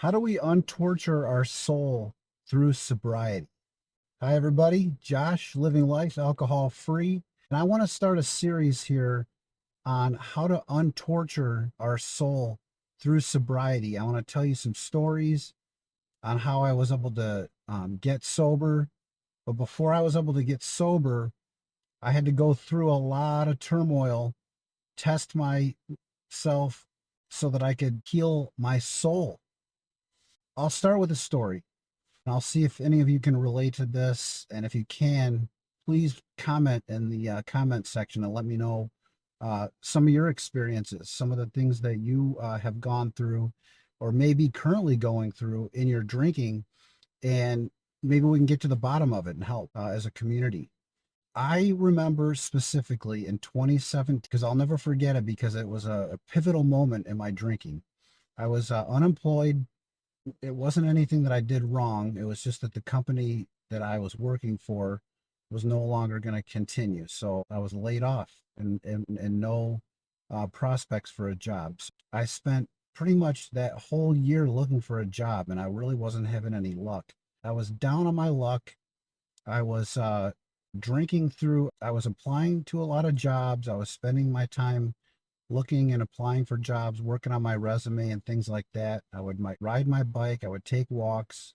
How do we untorture our soul through sobriety? Hi, everybody. Josh, living life alcohol free. And I want to start a series here on how to untorture our soul through sobriety. I want to tell you some stories on how I was able to get sober. But before I was able to get sober, I had to go through a lot of turmoil, test myself so that I could heal my soul. I'll start with a story. And I'll see if any of you can relate to this. And if you can, please comment in the comment section and let me know some of your experiences, some of the things that you have gone through or maybe currently going through in your drinking. And maybe we can get to the bottom of it and help as a community. I remember specifically in 2017, because I'll never forget it because it was a pivotal moment in my drinking. I was unemployed. It wasn't anything that I did wrong. It was just that the company that I was working for was no longer going to continue. So I was laid off and no prospects for a job. So I spent pretty much that whole year looking for a job and I really wasn't having any luck. I was down on my luck. I was drinking through, I was applying to a lot of jobs. I was spending my time looking and applying for jobs, working on my resume and things like that. I would ride my bike, I would take walks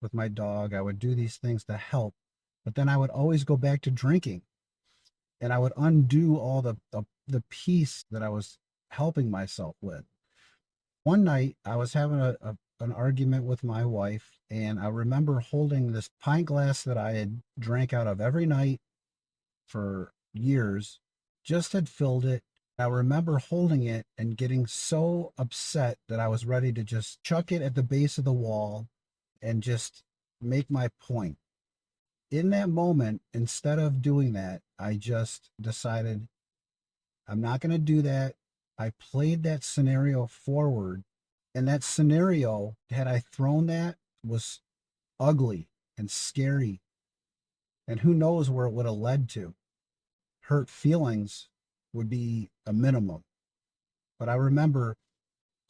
with my dog, I would do these things to help. But then I would always go back to drinking and I would undo all the peace that I was helping myself with. One night I was having an argument with my wife and I remember holding this pint glass that I had drank out of every night for years, just had filled it. I remember holding it and getting so upset that I was ready to just chuck it at the base of the wall and just make my point. In that moment, instead of doing that, I just decided I'm not going to do that. I played that scenario forward, and that scenario, had I thrown that, was ugly and scary. And who knows where it would have led to. Hurt feelings would be a minimum. But I remember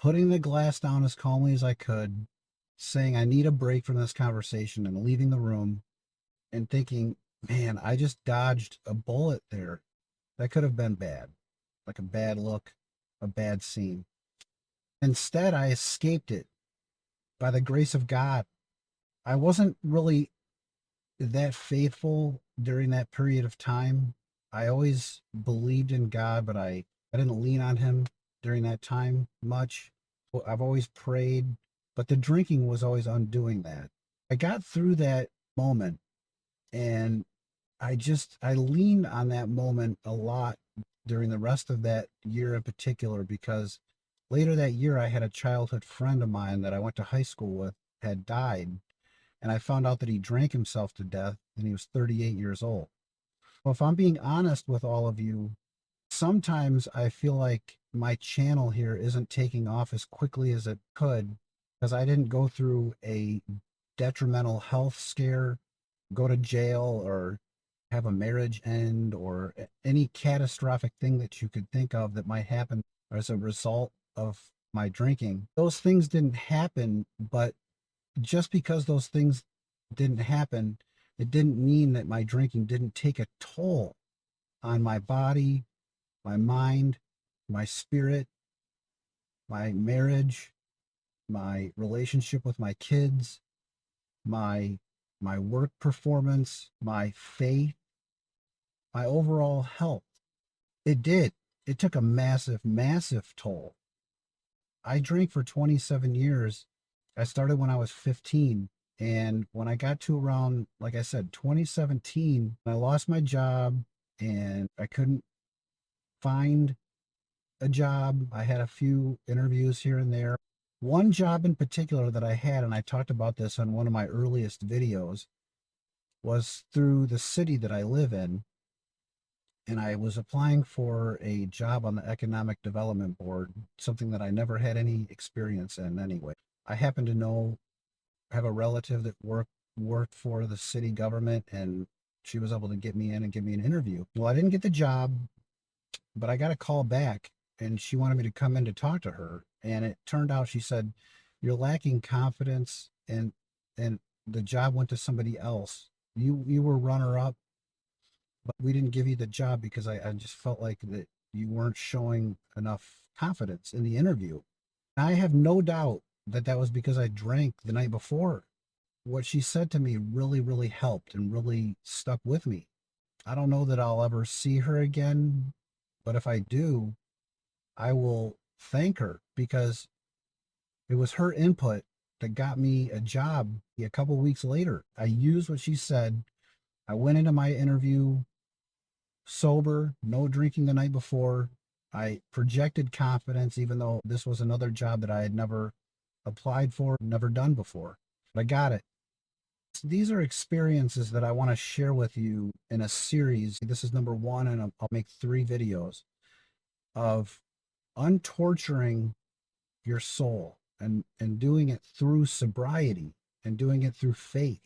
putting the glass down as calmly as I could, saying, I need a break from this conversation and leaving the room and thinking, man, I just dodged a bullet there. That could have been bad, like a bad look, a bad scene. Instead, I escaped it by the grace of God. I wasn't really that faithful during that period of time. I always believed in God, but I didn't lean on him during that time much. I've always prayed, but the drinking was always undoing that. I got through that moment and I leaned on that moment a lot during the rest of that year in particular because later that year I had a childhood friend of mine that I went to high school with had died and I found out that he drank himself to death and he was 38 years old. Well, if I'm being honest with all of you, sometimes I feel like my channel here isn't taking off as quickly as it could because I didn't go through a detrimental health scare, go to jail, or have a marriage end, or any catastrophic thing that you could think of that might happen as a result of my drinking. Those things didn't happen, but just because those things didn't happen, it didn't mean that my drinking didn't take a toll on my body, my mind, my spirit, my marriage, my relationship with my kids, my my work performance, my faith, my overall health. It did. It took a massive, massive toll. I drank for 27 years. I started when I was 15. And when I got to around, like I said, 2017, I lost my job and I couldn't find a job. I had a few interviews here and there. One job in particular that I had, and I talked about this on one of my earliest videos, was through the city that I live in. And I was applying for a job on the Economic Development Board, something that I never had any experience in anyway. I happen to know, have a relative that worked for the city government, and she was able to get me in and give me an interview. Well, I didn't get the job, but I got a call back, and she wanted me to come in to talk to her. And it turned out she said, You're lacking confidence, and the job went to somebody else. You were runner up, but we didn't give you the job because I just felt like that you weren't showing enough confidence in the interview. I have no doubt that that was because I drank the night before. What she said to me really, really helped and really stuck with me. I don't know that I'll ever see her again, but if I do, I will thank her because it was her input that got me a job a couple weeks later. I used what she said. I went into my interview sober, no drinking the night before. I projected confidence, even though this was another job that I had never applied for, never done before. But I got it. These are experiences that I want to share with you in a series. This is number one, and I'll make 3 videos of untorturing your soul and doing it through sobriety and doing it through faith,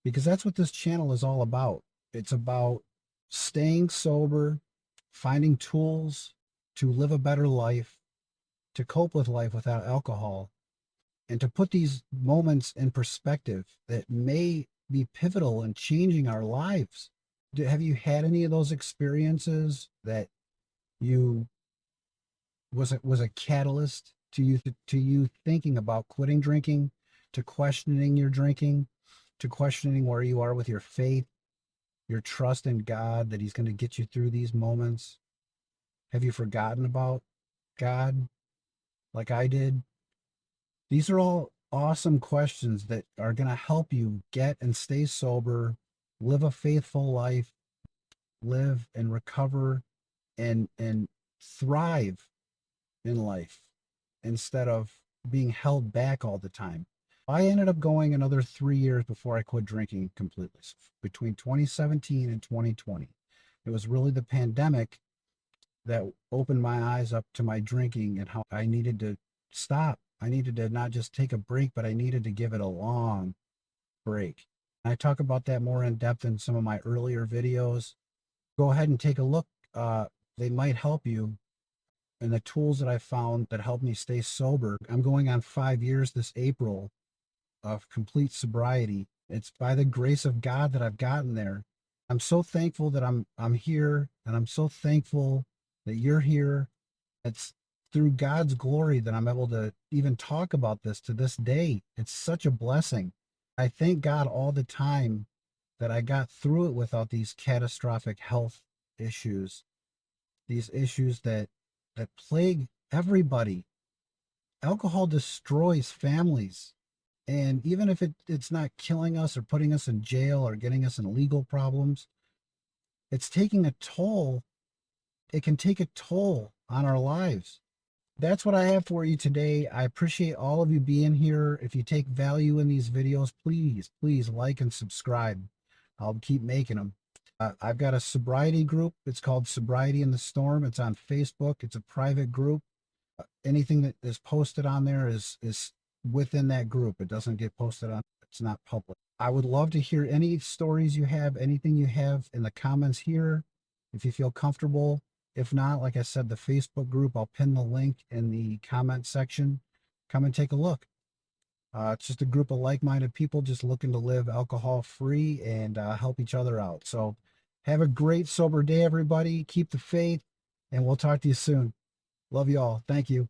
because that's what this channel is all about. It's about staying sober, finding tools to live a better life, to cope with life without alcohol, and to put these moments in perspective that may be pivotal in changing our lives. Have you had any of those experiences that you was a catalyst to you thinking about quitting drinking, to questioning your drinking, to questioning where you are with your faith, your trust in God that He's going to get you through these moments? Have you forgotten about God like I did? These are all awesome questions that are going to help you get and stay sober, live a faithful life, live and recover and thrive in life instead of being held back all the time. I ended up going another 3 years before I quit drinking completely, so between 2017 and 2020. It was really the pandemic that opened my eyes up to my drinking and how I needed to stop. I needed to not just take a break, but I needed to give it a long break. I talk about that more in depth in some of my earlier videos. Go ahead and take a look. They might help you. And the tools that I found that helped me stay sober. I'm going on 5 years this April of complete sobriety. It's by the grace of God that I've gotten there. I'm so thankful that I'm here, and I'm so thankful that you're here. It's through God's glory that I'm able to even talk about this to this day. It's such a blessing. I thank God all the time that I got through it without these catastrophic health issues, these issues that plague everybody. Alcohol destroys families. And even if it's not killing us or putting us in jail or getting us in legal problems, it's taking a toll. It can take a toll on our lives. That's what I have for you today. I appreciate all of you being here. If you take value in these videos, please like and subscribe. I'll keep making them. I've got a sobriety group. It's called Sobriety in the Storm. It's on Facebook. It's a private group. Anything that is posted on there is within that group. It doesn't get posted on. It's not public. I would love to hear any stories you have, anything you have in the comments here, if you feel comfortable. If not, like I said, the Facebook group, I'll pin the link in the comment section. Come and take a look. It's just a group of like-minded people just looking to live alcohol-free and help each other out. So have a great sober day, everybody. Keep the faith, and we'll talk to you soon. Love you all. Thank you.